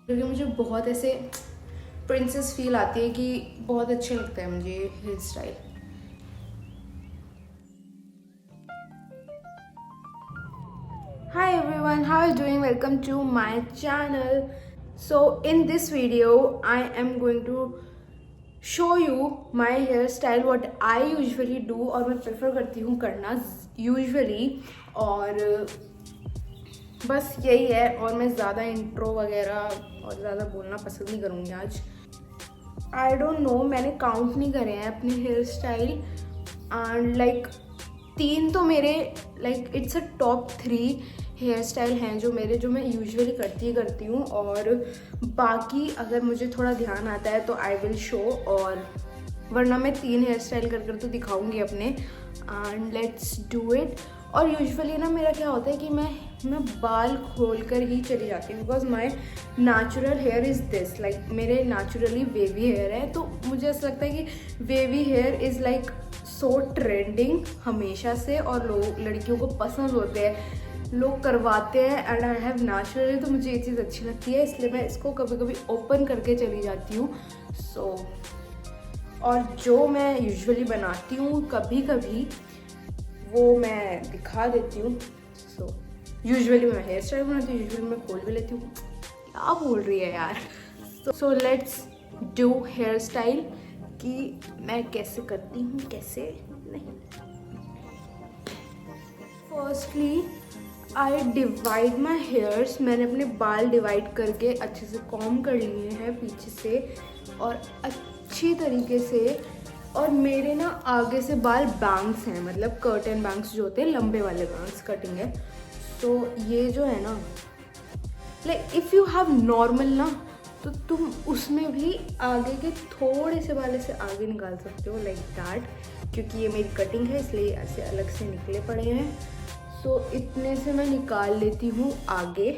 क्योंकि मुझे बहुत ऐसे प्रिंसेस फील आती है कि बहुत अच्छे लगता है मुझे hair style. Hi everyone, how are you doing? Welcome to my channel. So in this video, I am going to show you my hairstyle, what I usually do और मैं prefer करती हूँ करना usually। और बस यही है, और मैं ज़्यादा इंट्रो वगैरह और ज़्यादा बोलना पसंद नहीं करूँगी आज। आई डोंट नो, मैंने काउंट नहीं करे हैं अपने हेयर स्टाइल एंड लाइक 3 तो मेरे like it's a top 3 hair style हैं जो मैं यूजुअली करती हूँ। और बाकी अगर मुझे थोड़ा ध्यान आता है तो आई विल शो, और वरना मैं 3 हेयर स्टाइल कर तो दिखाऊंगी अपने। And let's do it. और यूजुअली ना मेरा क्या होता है कि मैं बाल खोल कर ही चली जाती हूँ, because my natural here is this, like मेरे नेचुरली वेवी हेयर है। तो मुझे ऐसा लगता है कि wavy here is like so trending हमेशा से, और लोग लड़कियों को पसंद होते हैं, लोग करवाते हैं। एंड आई हैव नेचुरली, तो मुझे ये चीज़ अच्छी लगती है, इसलिए मैं इसको कभी कभी ओपन करके चली जाती हूँ। सो और जो मैं यूजुअली बनाती हूँ कभी कभी वो मैं दिखा देती हूँ। सो यूजुअली मैं हेयर स्टाइल बनाती हूँ, यूजुअली मैं खोल भी लेती हूँ। क्या बोल रही है यार। So let's do here style कि मैं कैसे करती हूँ कैसे नहीं। Firstly I divide my hairs. मैंने अपने बाल डिवाइड करके अच्छे से कॉम्ब कर लिए हैं पीछे से और अच्छी तरीके से। और मेरे ना आगे से बाल बैंग्स हैं, मतलब कर्टन बैंग्स जो होते हैं, लंबे वाले बैंग्स कटिंग है। तो ये जो है ना, like if you have normal ना, तो तुम उसमें भी आगे के थोड़े से बाल से आगे निकाल सकते हो, लाइक दैट। क्योंकि ये मेरी कटिंग है इसलिए ऐसे अलग से निकले पड़े हैं। सो इतने से मैं निकाल लेती हूँ आगे,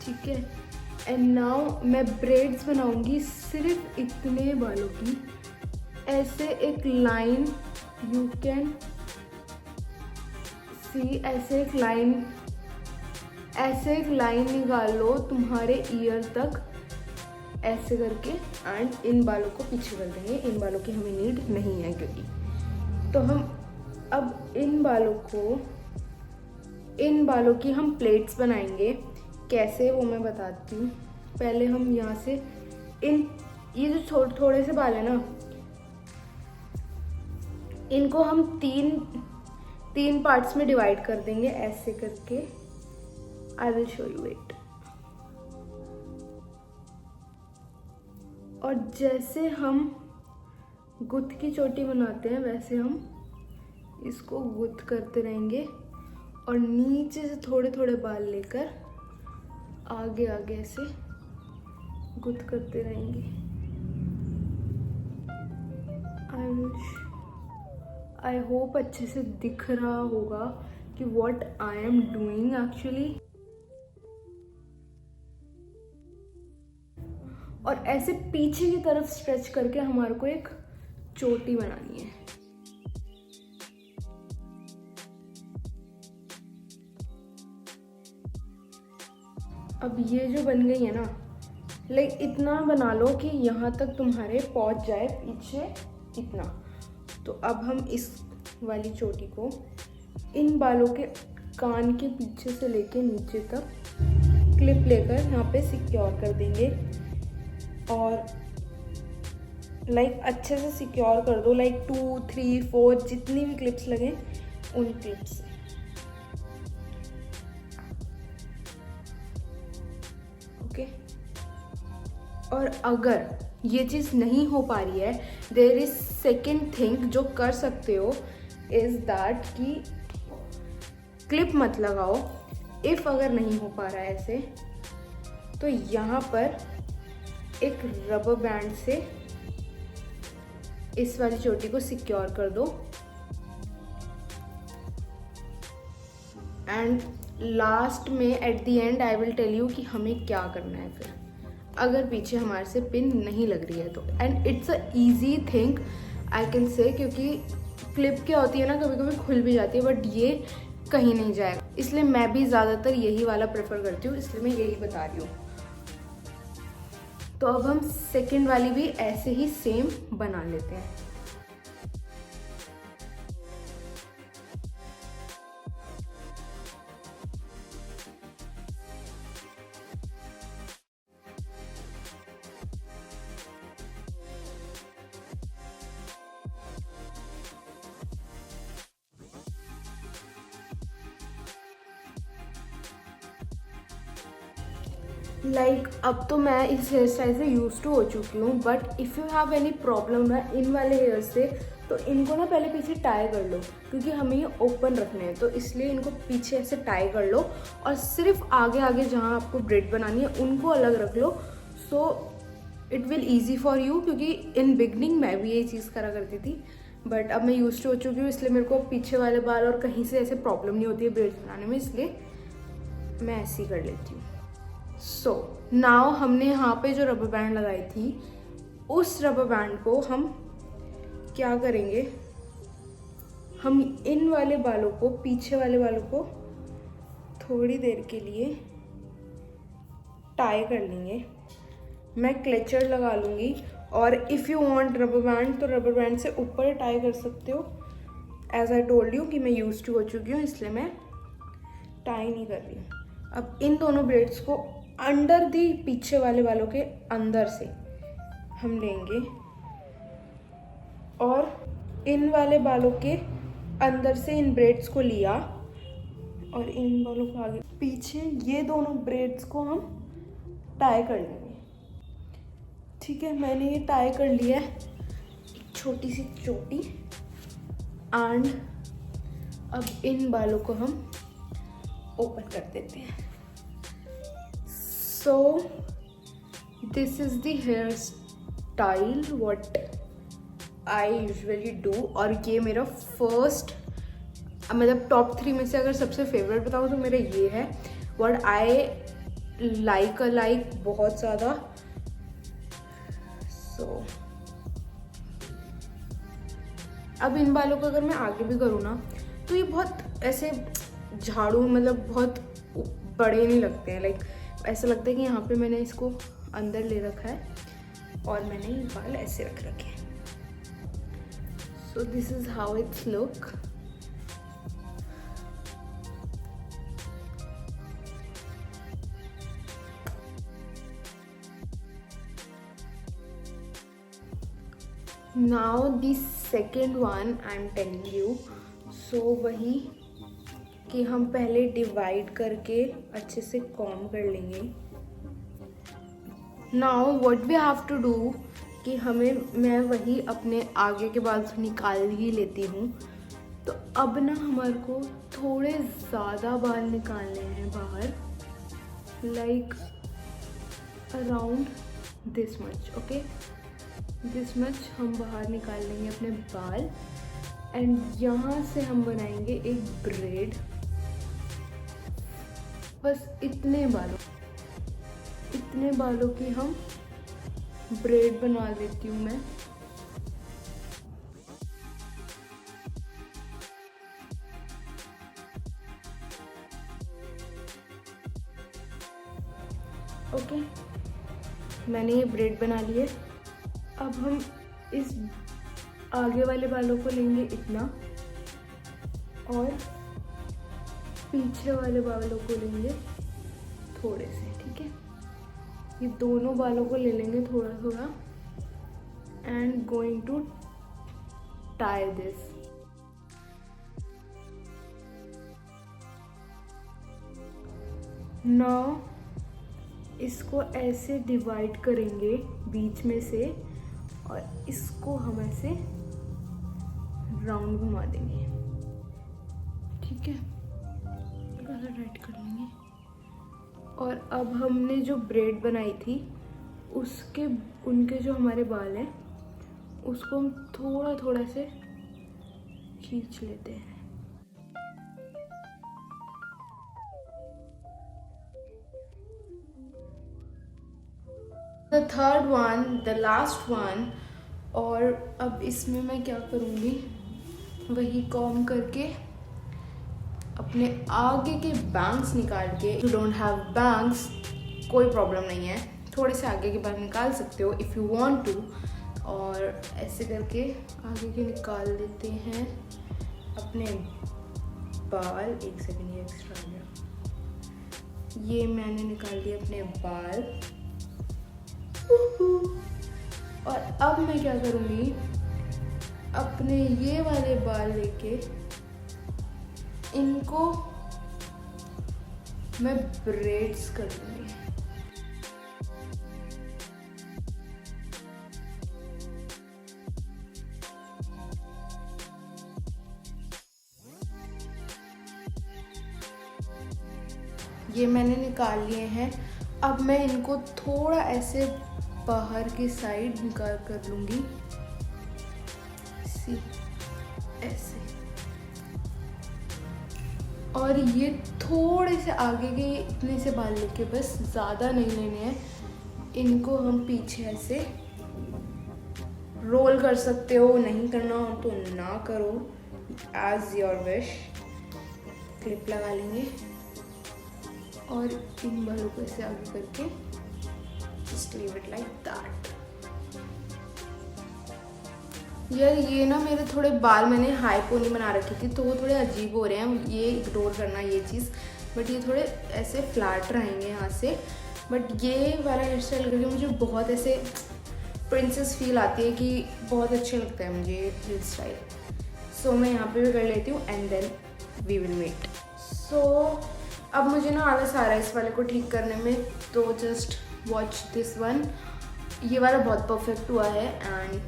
ठीक है। एंड नाउ मैं ब्रेड्स बनाऊंगी सिर्फ इतने बालों की। ऐसे एक लाइन यू कैन सी, ऐसे एक लाइन निकाल लो तुम्हारे ईयर तक ऐसे करके। एंड इन बालों को पीछे कर देंगे, इन बालों की हमें नीड नहीं है क्योंकि। तो हम अब इन बालों की हम प्लेट्स बनाएंगे। कैसे वो मैं बताती हूँ। पहले हम यहाँ से ये जो थोड़े से बाल है ना, इनको हम तीन पार्ट्स में डिवाइड कर देंगे ऐसे करके। I will show you it. और जैसे हम गुत्थ की चोटी बनाते हैं वैसे हम इसको गुत्थ करते रहेंगे और नीचे से थोड़े थोड़े बाल लेकर आगे आगे ऐसे गुत्थ करते रहेंगे। आई होप अच्छे से दिख रहा होगा कि what I am doing actually. और ऐसे पीछे की तरफ स्ट्रेच करके हमारे को एक चोटी बनानी है। अब ये जो बन गई है ना, लाइक इतना बना लो कि यहाँ तक तुम्हारे पहुँच जाए पीछे इतना। तो अब हम इस वाली चोटी को इन बालों के कान के पीछे से लेके नीचे तक क्लिप लेकर यहाँ पे सिक्योर कर देंगे। और लाइक अच्छे से सिक्योर कर दो, लाइक 2, 3, 4 जितनी भी क्लिप्स लगे उन क्लिप्स से। ओके। और अगर ये चीज़ नहीं हो पा रही है, देयर इज सेकेंड थिंग जो कर सकते हो, इज दैट कि क्लिप मत लगाओ। इफ़ अगर नहीं हो पा रहा है ऐसे, तो यहाँ पर एक रबर बैंड से इस वाली चोटी को सिक्योर कर दो। एंड लास्ट में at the end I will tell you कि हमें क्या करना है फिर, अगर पीछे हमारे से पिन नहीं लग रही है तो। And it's a easy thing I can say, क्योंकि क्लिप क्या होती है ना, कभी कभी खुल भी जाती है, बट ये कहीं नहीं जाएगा। इसलिए मैं भी ज़्यादातर यही वाला प्रेफर करती हूँ, इसलिए मैं यही बता रही हूँ। तो अब हम सेकंड वाली भी ऐसे ही सेम बना लेते हैं। अब तो मैं इस हेयर स्टाइल से यूज टू हो चुकी हूँ, but if you have any problem ना इन वाले हेयर से, तो इनको ना पहले पीछे टाई कर लो, क्योंकि हमें ये ओपन रखने हैं, तो इसलिए इनको पीछे ऐसे टाई कर लो और सिर्फ आगे आगे जहाँ आपको ब्रेड बनानी है उनको अलग रख लो। So it will easy for you, क्योंकि इन बिगनिंग मैं भी यही चीज़ करा करती थी, बट अब मैं यूज टू हो चुकी हूँ, इसलिए मेरे को पीछे वाले बाल और कहीं से ऐसे प्रॉब्लम नहीं होती है ब्रेड बनाने में, इसलिए मैं ऐसे ही कर लेती हूँ। सो नाउ हमने यहाँ पे जो रबर बैंड लगाई थी, उस रबर बैंड को हम क्या करेंगे, हम इन वाले बालों को, पीछे वाले बालों को थोड़ी देर के लिए टाई कर लेंगे। मैं क्लेचर लगा लूँगी, और if you want rubber band तो रबर बैंड से ऊपर टाई कर सकते हो। एज आई टोल्ड यू कि मैं यूज टू हो चुकी हूँ, इसलिए मैं टाई नहीं कर रही हूँ। अब इन दोनों ब्रेड्स को अंडर दी पीछे वाले बालों के अंदर से हम लेंगे, और इन वाले बालों के अंदर से इन ब्रेड्स को लिया, और इन बालों को आगे पीछे ये दोनों ब्रेड्स को हम टाई कर लेंगे। ठीक है, मैंने ये टाई कर लिया है, एक छोटी सी चोटी। एंड अब इन बालों को हम ओपन कर देते हैं। So this is the hairstyle what I usually do, और ये मेरा फर्स्ट, मतलब टॉप 3 में से अगर सबसे फेवरेट बताऊँ तो मेरा ये है, what I like बहुत ज़्यादा। So अब इन बालों को अगर मैं आगे भी करूँ ना, तो ये बहुत ऐसे झाड़ू, मतलब बहुत बड़े नहीं लगते हैं। ऐसा लगता है कि यहाँ पे मैंने इसको अंदर ले रखा है और मैंने ये बाल ऐसे रख रखे हैं। So this is how it's look. Now the second one I am telling you. So वही कि हम पहले डिवाइड करके अच्छे से कॉम्ब कर लेंगे। Now what we have to do कि मैं वही अपने आगे के बाल से निकाल ही लेती हूँ। तो अब ना हमारे को थोड़े ज़्यादा बाल निकालने हैं बाहर, like around this much, okay, this much हम बाहर निकाल लेंगे अपने बाल। एंड यहाँ से हम बनाएंगे एक ब्रेड, बस इतने बालों की हम ब्रेड बना लेती हूँ मैं। ओके, मैंने ये ब्रेड बना लिए। अब हम इस आगे वाले बालों को लेंगे इतना, और पीछे वाले बालों को लेंगे थोड़े से, ठीक है। ये दोनों बालों को ले लेंगे थोड़ा थोड़ा, and going to tie this. Now इसको ऐसे डिवाइड करेंगे बीच में से, और इसको हम ऐसे राउंड घुमा देंगे, ठीक है, थोड़ा सा टाइट कर लेंगे। और अब हमने जो ब्रेड बनाई थी उनके जो हमारे बाल हैं उसको हम थोड़ा थोड़ा से खींच लेते हैं। The third one, the last one. और अब इसमें मैं क्या करूँगी, वही कॉम्ब करके अपने आगे के बैंग्स निकाल के, यू डोंट हैव बैंग्स कोई प्रॉब्लम नहीं है, थोड़े से आगे के बाल निकाल सकते हो इफ़ यू वांट टू। और ऐसे करके आगे के निकाल लेते हैं अपने बाल। एक सेकंड, ये एक्स्ट्रा आ गया। ये मैंने निकाल लिए अपने बाल। और अब मैं क्या करूँगी, अपने ये वाले बाल लेके इनको मैं ब्रेड्स कर लूँगी। ये मैंने निकाल लिए हैं। अब मैं इनको थोड़ा ऐसे बाहर की साइड निकाल कर लूँगी, ऐसे। और ये थोड़े से आगे के इतने से बाल लेके, बस ज़्यादा नहीं लेने हैं, इनको हम पीछे ऐसे रोल कर सकते हो। नहीं करना हो तो ना करो, एज योर विश। क्लिप लगा लेंगे और इन बालों को ऐसे आगे करके just leave it like that. यार ये ना मेरे थोड़े बाल मैंने हाई पोनी बना रखी थी, तो वो थोड़े अजीब हो रहे हैं, ये इग्नोर करना ये चीज़। बट ये थोड़े ऐसे फ्लैट रहेंगे यहाँ से। बट ये वाला हेयर स्टाइल करके मुझे बहुत ऐसे प्रिंसेस फील आती है कि बहुत अच्छा लगता है मुझे हेयर स्टाइल। सो मैं यहाँ पे भी कर लेती हूँ and then we will meet. So अब मुझे ना आलस आ रहा है इस वाले को ठीक करने में, तो जस्ट वॉच दिस वन। ये वाला बहुत परफेक्ट हुआ है and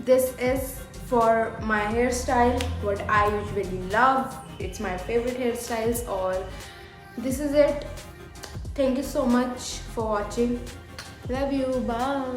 this is for my hairstyle, what I usually love. It's my favorite hairstyles, or this is it. Thank you so much for watching. Love you. Bye.